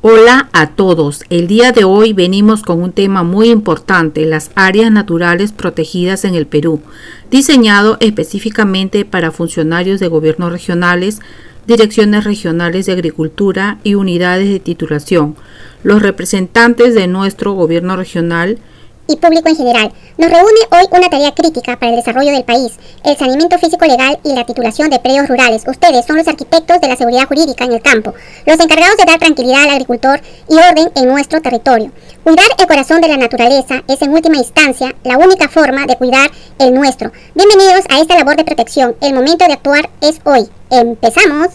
Hola a todos, el día de hoy venimos con un tema muy importante, las áreas naturales protegidas en el Perú, diseñado específicamente para funcionarios de gobiernos regionales, direcciones regionales de agricultura y unidades de titulación, los representantes de nuestro gobierno regional y público en general. Nos reúne hoy una tarea crítica para el desarrollo del país, el saneamiento físico legal y la titulación de predios rurales. Ustedes son los arquitectos de la seguridad jurídica en el campo, los encargados de dar tranquilidad al agricultor y orden en nuestro territorio. Cuidar el corazón de la naturaleza es en última instancia la única forma de cuidar el nuestro. Bienvenidos a esta labor de protección. El momento de actuar es hoy. ¡Empezamos!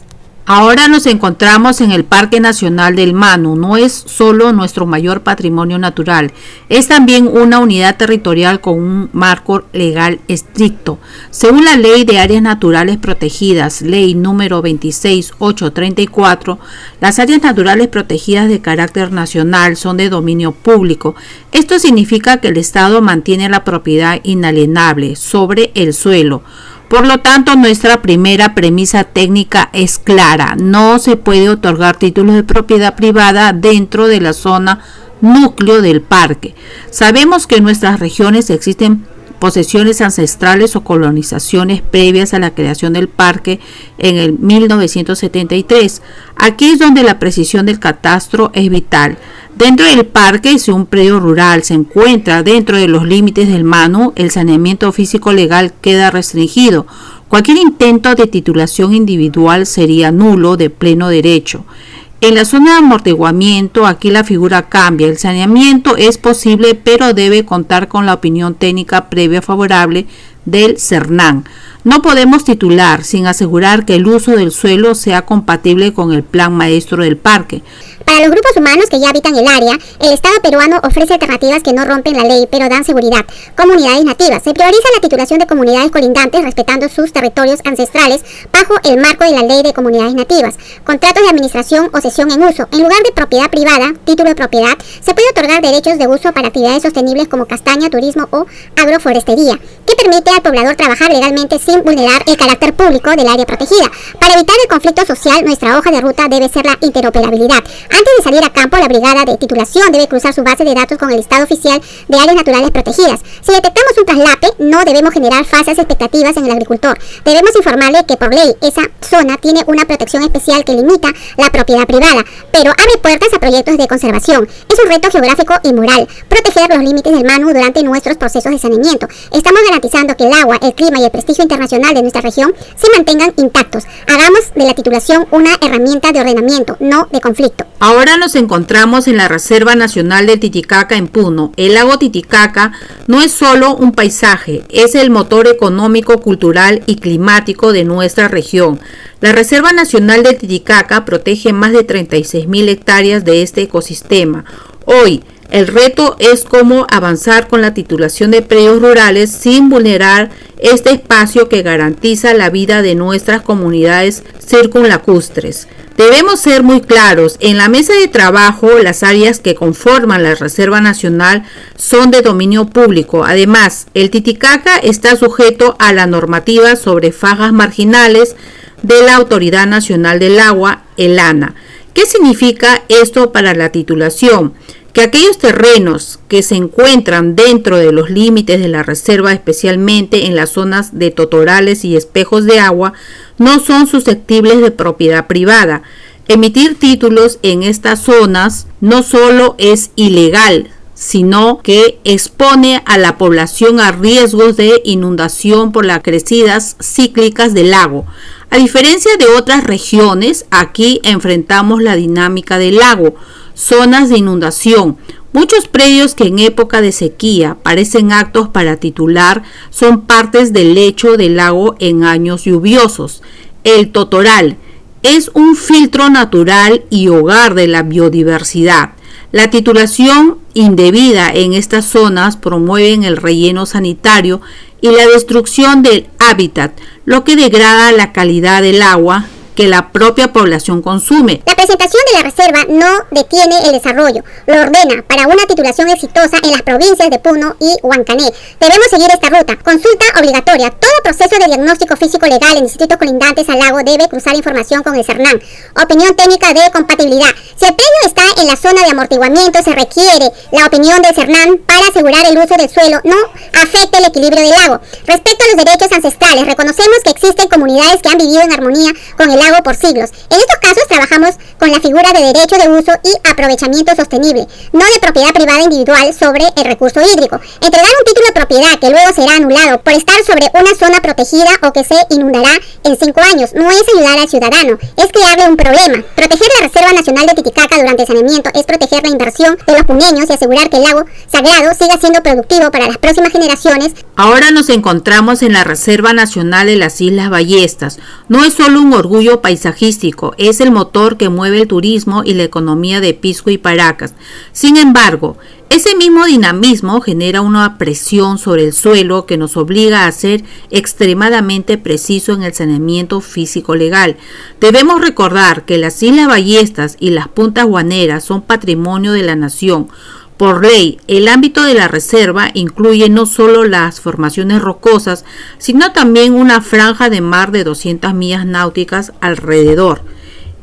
Ahora nos encontramos en el Parque Nacional del Manu. No es solo nuestro mayor patrimonio natural, es también una unidad territorial con un marco legal estricto. Según la Ley de Áreas Naturales Protegidas, Ley número 26834, las áreas naturales protegidas de carácter nacional son de dominio público. Esto significa que el Estado mantiene la propiedad inalienable sobre el suelo. Por lo tanto, nuestra primera premisa técnica es clara. No se puede otorgar títulos de propiedad privada dentro de la zona núcleo del parque. Sabemos que en nuestras regiones existen posesiones ancestrales o colonizaciones previas a la creación del parque en el 1973. Aquí es donde la precisión del catastro es vital. Dentro del parque, si un predio rural se encuentra dentro de los límites del Manu, el saneamiento físico legal queda restringido. Cualquier intento de titulación individual sería nulo de pleno derecho. En la zona de amortiguamiento, aquí la figura cambia. El saneamiento es posible, pero debe contar con la opinión técnica previa favorable del CERNAN. No podemos titular sin asegurar que el uso del suelo sea compatible con el plan maestro del parque. Para los grupos humanos que ya habitan el área, el Estado peruano ofrece alternativas que no rompen la ley, pero dan seguridad. Comunidades nativas. Se prioriza la titulación de comunidades colindantes respetando sus territorios ancestrales bajo el marco de la Ley de Comunidades Nativas. Contratos de administración o cesión en uso. En lugar de propiedad privada, título de propiedad, se puede otorgar derechos de uso para actividades sostenibles como castaña, turismo o agroforestería, que permite al poblador trabajar legalmente sin vulnerar el carácter público del área protegida. Para evitar el conflicto social, nuestra hoja de ruta debe ser la interoperabilidad. Antes de salir a campo, la brigada de titulación debe cruzar su base de datos con el listado oficial de áreas naturales protegidas. Si detectamos un traslape, no debemos generar falsas expectativas en el agricultor. Debemos informarle que por ley esa zona tiene una protección especial que limita la propiedad privada, pero abre puertas a proyectos de conservación. Es un reto geográfico y moral proteger los límites del Manu durante nuestros procesos de saneamiento. Estamos garantizando que el agua, el clima y el prestigio internacional de nuestra región se mantengan intactos. Hagamos de la titulación una herramienta de ordenamiento, no de conflicto. Ahora nos encontramos en la Reserva Nacional de Titicaca en Puno. El lago Titicaca no es solo un paisaje, es el motor económico, cultural y climático de nuestra región. La Reserva Nacional de Titicaca protege más de 36.000 hectáreas de este ecosistema. Hoy, el reto es cómo avanzar con la titulación de predios rurales sin vulnerar este espacio que garantiza la vida de nuestras comunidades circunlacustres. Debemos ser muy claros, en la mesa de trabajo las áreas que conforman la Reserva Nacional son de dominio público. Además, el Titicaca está sujeto a la normativa sobre fajas marginales de la Autoridad Nacional del Agua, el ANA. ¿Qué significa esto para la titulación? Que aquellos terrenos que se encuentran dentro de los límites de la reserva, especialmente en las zonas de totorales y espejos de agua, no son susceptibles de propiedad privada. Emitir títulos en estas zonas no solo es ilegal, sino que expone a la población a riesgos de inundación por las crecidas cíclicas del lago. A diferencia de otras regiones, aquí enfrentamos la dinámica del lago. Zonas de inundación. Muchos predios que en época de sequía parecen aptos para titular son partes del lecho del lago en años lluviosos. El totoral es un filtro natural y hogar de la biodiversidad. La titulación indebida en estas zonas promueve el relleno sanitario y la destrucción del hábitat, lo que degrada la calidad del agua que la propia población consume. La presentación de la reserva no detiene el desarrollo, lo ordena para una titulación exitosa en las provincias de Puno y Huancané. Debemos seguir esta ruta. Consulta obligatoria. Todo proceso de diagnóstico físico-legal en distritos colindantes al lago debe cruzar información con el CERNAN. Opinión técnica de compatibilidad. Si el predio está en la zona de amortiguamiento, se requiere la opinión del CERNAN para asegurar el uso del suelo no afecte el equilibrio del lago. Respecto a los derechos ancestrales, reconocemos que existen comunidades que han vivido en armonía con el lago por siglos. En estos casos trabajamos con la figura de derecho de uso y aprovechamiento sostenible, no de propiedad privada individual sobre el recurso hídrico. Entregar un título de propiedad que luego será anulado por estar sobre una zona protegida o que se inundará en 5 años no es ayudar al ciudadano, es crearle un problema. Proteger la Reserva Nacional de Titicaca durante el saneamiento es proteger la inversión de los puneños y asegurar que el lago sagrado siga siendo productivo para las próximas generaciones. Ahora nos encontramos en la Reserva Nacional de las Islas Ballestas. No es solo un orgullo paisajístico, es el motor que mueve el turismo y la economía de Pisco y Paracas. Sin embargo, ese mismo dinamismo genera una presión sobre el suelo que nos obliga a ser extremadamente preciso en el saneamiento físico legal. Debemos recordar que las Islas Ballestas y las Puntas Guaneras son patrimonio de la nación. Por ley, el ámbito de la reserva incluye no solo las formaciones rocosas, sino también una franja de mar de 200 millas náuticas alrededor.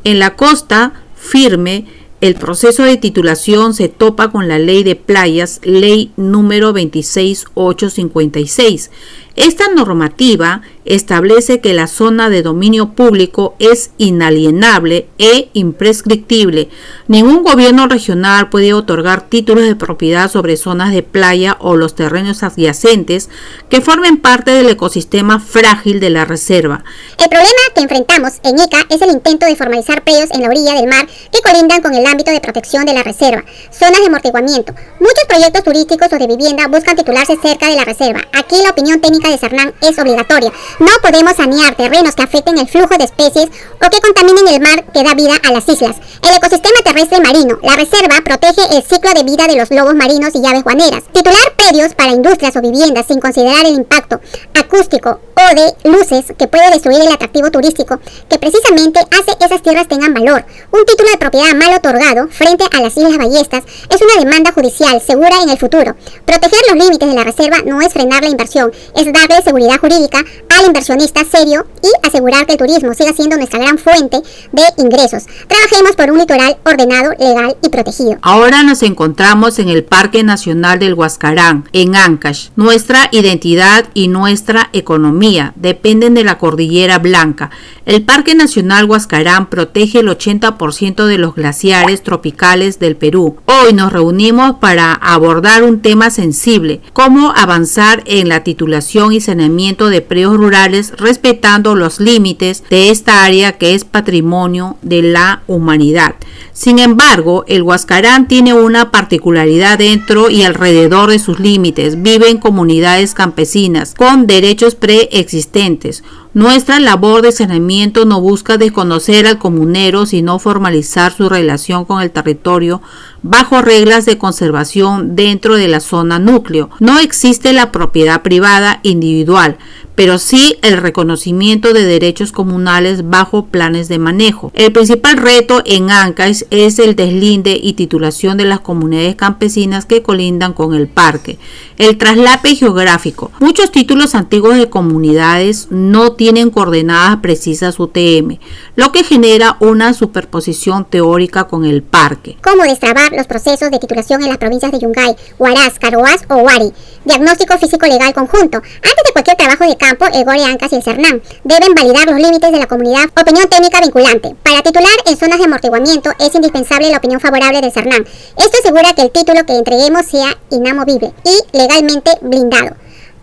En la costa firme, el proceso de titulación se topa con la Ley de Playas, Ley número 26856. Esta normativa establece que la zona de dominio público es inalienable e imprescriptible. Ningún gobierno regional puede otorgar títulos de propiedad sobre zonas de playa o los terrenos adyacentes que formen parte del ecosistema frágil de la reserva. El problema que enfrentamos en Ica es el intento de formalizar predios en la orilla del mar que colindan con el ámbito de protección de la reserva, zonas de amortiguamiento. Muchos proyectos turísticos o de vivienda buscan titularse cerca de la reserva. Aquí la opinión técnica de CERNAN es obligatoria. No podemos sanear terrenos que afecten el flujo de especies o que contaminen el mar que da vida a las islas. El ecosistema terrestre y marino. La reserva protege el ciclo de vida de los lobos marinos y aves guaneras. Titular predios para industrias o viviendas sin considerar el impacto acústico o de luces que puede destruir el atractivo turístico que precisamente hace esas tierras tengan valor. Un título de propiedad mal otorgado frente a las Islas Ballestas es una demanda judicial segura en el futuro. Proteger los límites de la reserva no es frenar la inversión, es darle seguridad jurídica al inversionista serio y asegurar que el turismo siga siendo nuestra gran fuente de ingresos. Trabajemos por un litoral ordenado, legal y protegido. Ahora nos encontramos en el Parque Nacional del Huascarán, en Ancash. Nuestra identidad y nuestra economía dependen de la Cordillera Blanca. El Parque Nacional Huascarán protege el 80% de los glaciares tropicales del Perú. Hoy nos reunimos para abordar un tema sensible: cómo avanzar en la titulación y saneamiento de predios rurales respetando los límites de esta área que es patrimonio de la humanidad. Sin embargo, el Huascarán tiene una particularidad dentro y alrededor de sus límites. Viven comunidades campesinas con derechos preexistentes. Nuestra labor de saneamiento no busca desconocer al comunero, sino formalizar su relación con el territorio bajo reglas de conservación dentro de la zona núcleo. No existe la propiedad privada individual, pero sí el reconocimiento de derechos comunales bajo planes de manejo. El principal reto en Ancash es el deslinde y titulación de las comunidades campesinas que colindan con el parque. El traslape geográfico. Muchos títulos antiguos de comunidades no tienen coordenadas precisas UTM, lo que genera una superposición teórica con el parque. ¿Cómo destrabar los procesos de titulación en las provincias de Yungay, Huaraz, Carhuaz o Huari? Diagnóstico físico-legal conjunto. Antes de cualquier trabajo de campo, el GORE Ancash y el CERNAN deben validar los límites de la comunidad. Opinión técnica vinculante. Para titular en zonas de amortiguamiento es indispensable la opinión favorable del CERNAN. Esto asegura que el título que entreguemos sea inamovible y legalmente blindado.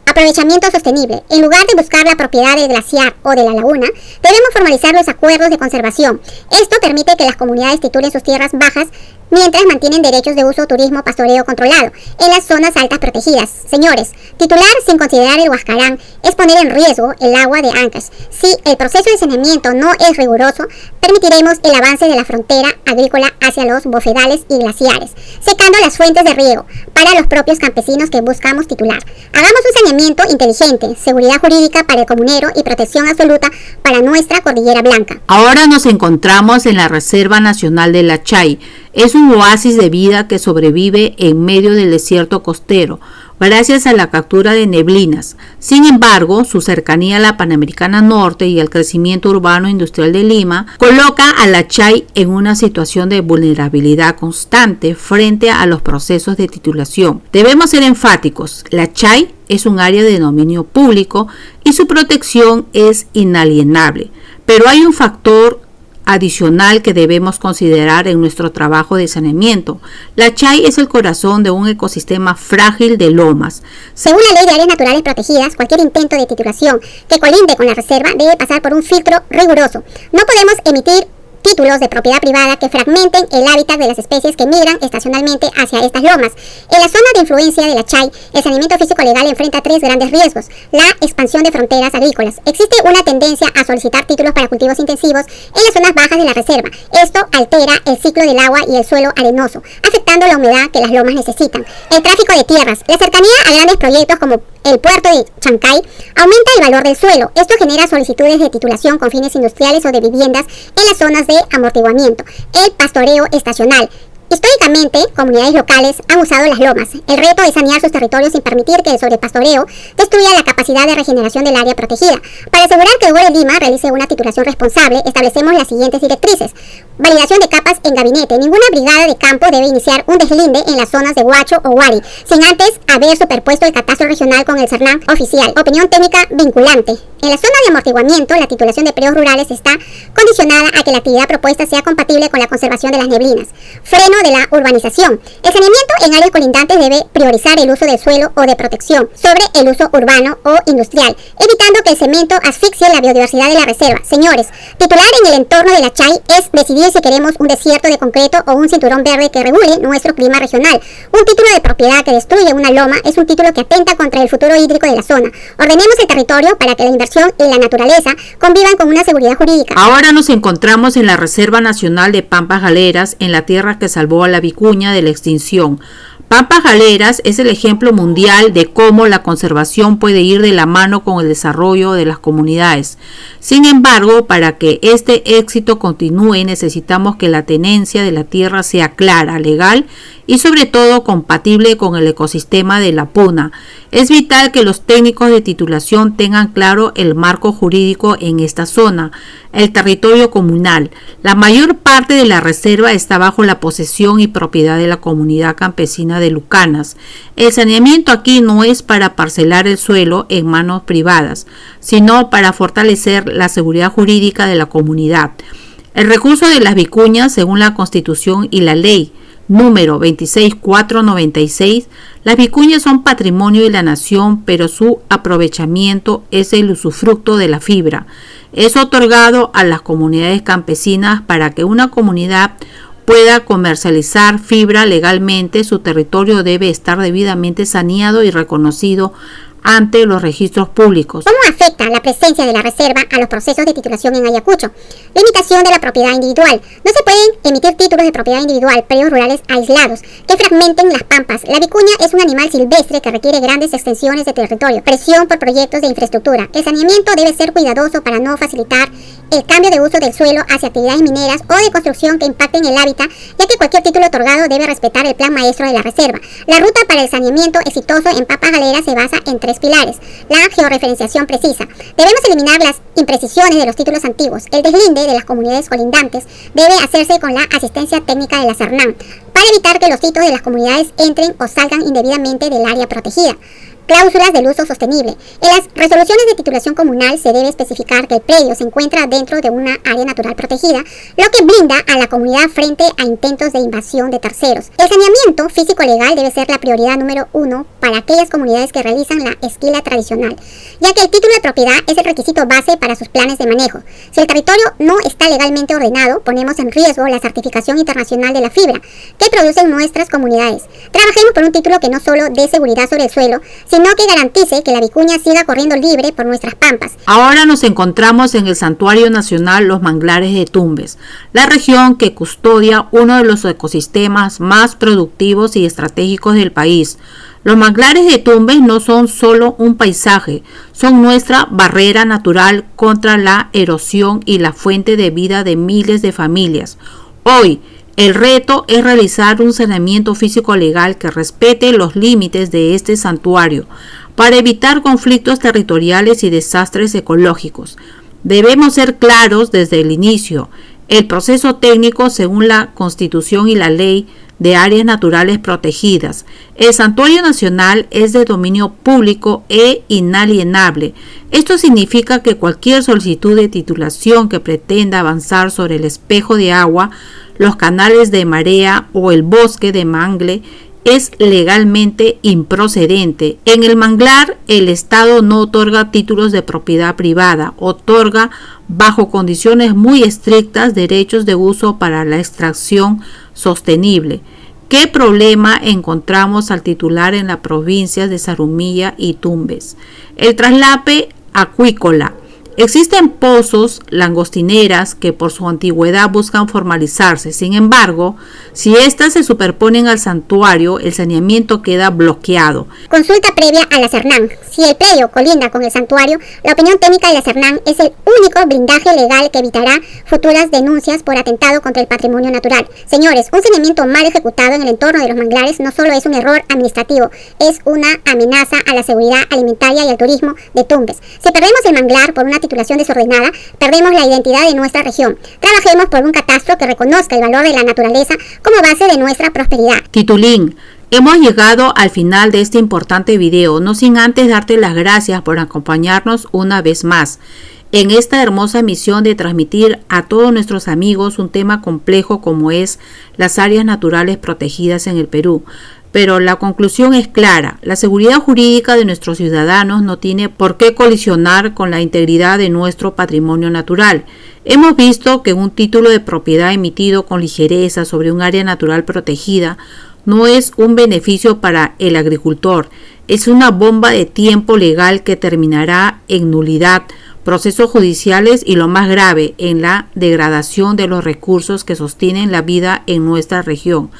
Aprovechamiento sostenible. En lugar de buscar la propiedad del glaciar o de la laguna, debemos formalizar los acuerdos de conservación. Esto permite que las comunidades titulen sus tierras bajas mientras mantienen derechos de uso, turismo, pastoreo controlado en las zonas altas protegidas. Señores, titular sin considerar el Huascarán es poner en riesgo el agua de Ancash. Si el proceso de saneamiento no es riguroso, permitiremos el avance de la frontera agrícola hacia los bofedales y glaciares, secando las fuentes de riego para los propios campesinos que buscamos titular. Hagamos un saneamiento saneamiento inteligente, seguridad jurídica para el comunero y protección absoluta para nuestra Cordillera Blanca. Ahora nos encontramos en la Reserva Nacional de La Chay. Es un oasis de vida que sobrevive en medio del desierto costero, gracias a la captura de neblinas. Sin embargo, su cercanía a la Panamericana Norte y al crecimiento urbano industrial de Lima coloca a La Chay en una situación de vulnerabilidad constante frente a los procesos de titulación. Debemos ser enfáticos: La Chay es un área de dominio público y su protección es inalienable. Pero hay un factor adicional que debemos considerar en nuestro trabajo de saneamiento. La Chay es el corazón de un ecosistema frágil de lomas. Según la Ley de Áreas Naturales Protegidas, cualquier intento de titulación que colinde con la reserva debe pasar por un filtro riguroso. No podemos emitir títulos de propiedad privada que fragmenten el hábitat de las especies que migran estacionalmente hacia estas lomas. En la zona de influencia de La Chay, el saneamiento físico legal enfrenta tres grandes riesgos. La expansión de fronteras agrícolas. Existe una tendencia a solicitar títulos para cultivos intensivos en las zonas bajas de la reserva. Esto altera el ciclo del agua y el suelo arenoso, afectando la humedad que las lomas necesitan. El tráfico de tierras. La cercanía a grandes proyectos como el puerto de Chancay aumenta el valor del suelo. Esto genera solicitudes de titulación con fines industriales o de viviendas en las zonas de amortiguamiento. El pastoreo estacional. Históricamente, comunidades locales han usado las lomas. El reto es sanear sus territorios sin permitir que el sobrepastoreo destruya la capacidad de regeneración del área protegida. Para asegurar que el Gobierno de Lima realice una titulación responsable, establecemos las siguientes directrices. Validación de capas en gabinete. Ninguna brigada de campo debe iniciar un deslinde en las zonas de Huacho o Huari, sin antes haber superpuesto el catastro regional con el CERNAM oficial. Opinión técnica vinculante. En la zona de amortiguamiento, la titulación de predios rurales está condicionada a que la actividad propuesta sea compatible con la conservación de las neblinas. Freno de la urbanización. El saneamiento en áreas colindantes debe priorizar el uso del suelo o de protección sobre el uso urbano o industrial, evitando que el cemento asfixie la biodiversidad de la reserva. Señores, titular en el entorno de La Chay es decidir si queremos un desierto de concreto o un cinturón verde que regule nuestro clima regional. Un título de propiedad que destruye una loma es un título que atenta contra el futuro hídrico de la zona. Ordenemos el territorio para que la inversión y la naturaleza convivan con una seguridad jurídica. Ahora nos encontramos en la Reserva Nacional de Pampas Galeras, en la tierra que salvó a la vicuña de la extinción. Pampas Galeras es el ejemplo mundial de cómo la conservación puede ir de la mano con el desarrollo de las comunidades. Sin embargo, para que este éxito continúe, necesitamos que la tenencia de la tierra sea clara, legal y sobre todo compatible con el ecosistema de la puna. Es vital que los técnicos de titulación tengan claro el marco jurídico en esta zona, el territorio comunal. La mayor parte de la reserva está bajo la posesión y propiedad de la comunidad campesina de Lucanas. El saneamiento aquí no es para parcelar el suelo en manos privadas, sino para fortalecer la seguridad jurídica de la comunidad. El recurso de las vicuñas, según la Constitución y la ley número 26496, las vicuñas son patrimonio de la nación, pero su aprovechamiento es el usufructo de la fibra. Es otorgado a las comunidades campesinas para que una comunidad pueda comercializar fibra legalmente. Su territorio debe estar debidamente saneado y reconocido ante los registros públicos. ¿Cómo afecta la presencia de la reserva a los procesos de titulación en Ayacucho? Limitación de la propiedad individual. No se pueden emitir títulos de propiedad individual, predios rurales aislados, que fragmenten las pampas. La vicuña es un animal silvestre que requiere grandes extensiones de territorio. Presión por proyectos de infraestructura. El saneamiento debe ser cuidadoso para no facilitar el cambio de uso del suelo hacia actividades mineras o de construcción que impacten el hábitat, ya que cualquier título otorgado debe respetar el plan maestro de la reserva. La ruta para el saneamiento exitoso en Pampas Galeras se basa en tres pilares. La georreferenciación precisa. Debemos eliminar las imprecisiones de los títulos antiguos. El deslinde de las comunidades colindantes debe hacerse con la asistencia técnica de la CERNAM para evitar que los títulos de las comunidades entren o salgan indebidamente del área protegida. Cláusulas del uso sostenible. En las resoluciones de titulación comunal se debe especificar que el predio se encuentra dentro de una área natural protegida, lo que blinda a la comunidad frente a intentos de invasión de terceros. El saneamiento físico-legal debe ser la prioridad número 1 para aquellas comunidades que realizan la esquila tradicional, ya que el título de propiedad es el requisito base para sus planes de manejo. Si el territorio no está legalmente ordenado, ponemos en riesgo la certificación internacional de la fibra que producen nuestras comunidades. Trabajemos por un título que no solo dé seguridad sobre el suelo, sino que garantice que la vicuña siga corriendo libre por nuestras pampas. Ahora nos encontramos en el Santuario Nacional Los Manglares de Tumbes, la región que custodia uno de los ecosistemas más productivos y estratégicos del país. Los manglares de Tumbes no son solo un paisaje, son nuestra barrera natural contra la erosión y la fuente de vida de miles de familias. Hoy, el reto es realizar un saneamiento físico-legal que respete los límites de este santuario para evitar conflictos territoriales y desastres ecológicos. Debemos ser claros desde el inicio. El proceso técnico, según la Constitución y la Ley de Áreas Naturales Protegidas. El Santuario Nacional es de dominio público e inalienable. Esto significa que cualquier solicitud de titulación que pretenda avanzar sobre el espejo de agua, los canales de marea o el bosque de mangle es legalmente improcedente. En el manglar, el Estado no otorga títulos de propiedad privada, otorga bajo condiciones muy estrictas derechos de uso para la extracción sostenible. ¿Qué problema encontramos al titular en las provincias de Zarumilla y Tumbes? El traslape acuícola. Existen pozos, langostineras que por su antigüedad buscan formalizarse. Sin embargo, si éstas se superponen al santuario, el saneamiento queda bloqueado. Consulta previa a la Cernam. Si el predio colinda con el santuario, la opinión técnica de la Cernam es el único blindaje legal que evitará futuras denuncias por atentado contra el patrimonio natural. Señores, un saneamiento mal ejecutado en el entorno de los manglares no solo es un error administrativo, es una amenaza a la seguridad alimentaria y al turismo de Tumbes. Si perdemos el manglar por una titulación desordenada, perdemos la identidad de nuestra región. Trabajemos por un catastro que reconozca el valor de la naturaleza como base de nuestra prosperidad. Titulín, hemos llegado al final de este importante video, no sin antes darte las gracias por acompañarnos una vez más en esta hermosa misión de transmitir a todos nuestros amigos un tema complejo como es las áreas naturales protegidas en el Perú. Pero la conclusión es clara, la seguridad jurídica de nuestros ciudadanos no tiene por qué colisionar con la integridad de nuestro patrimonio natural. Hemos visto que un título de propiedad emitido con ligereza sobre un área natural protegida no es un beneficio para el agricultor, es una bomba de tiempo legal que terminará en nulidad, procesos judiciales y lo más grave, en la degradación de los recursos que sostienen la vida en nuestra región.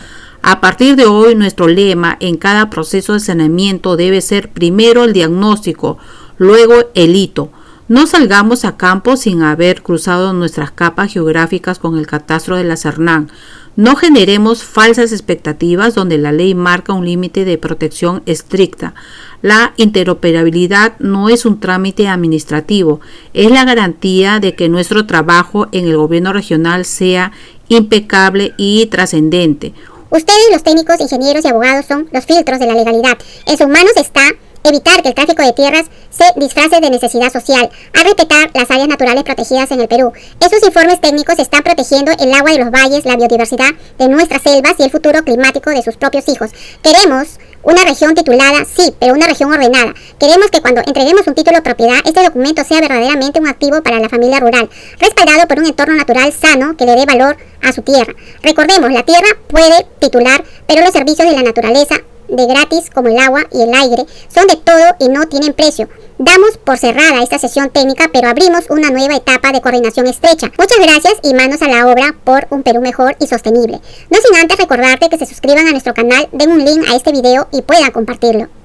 A partir de hoy, nuestro lema en cada proceso de saneamiento debe ser primero el diagnóstico, luego el hito. No salgamos a campo sin haber cruzado nuestras capas geográficas con el catastro de la Cernam. No generemos falsas expectativas donde la ley marca un límite de protección estricta. La interoperabilidad no es un trámite administrativo, es la garantía de que nuestro trabajo en el gobierno regional sea impecable y trascendente. Ustedes, los técnicos, ingenieros y abogados, son los filtros de la legalidad. En sus manos está evitar que el tráfico de tierras se disfrace de necesidad social, a respetar las áreas naturales protegidas en el Perú. Esos informes técnicos están protegiendo el agua de los valles, la biodiversidad de nuestras selvas y el futuro climático de sus propios hijos. Queremos una región titulada, sí, pero una región ordenada. Queremos que cuando entreguemos un título de propiedad, este documento sea verdaderamente un activo para la familia rural, respaldado por un entorno natural sano que le dé valor a su tierra. Recordemos, la tierra puede titular, pero los servicios de la naturaleza, de gratis como el agua y el aire, son de todo y no tienen precio. Damos por cerrada esta sesión técnica, pero abrimos una nueva etapa de coordinación estrecha. Muchas gracias y manos a la obra por un Perú mejor y sostenible. No sin antes recordarte que se suscriban a nuestro canal, den un link a este video y puedan compartirlo.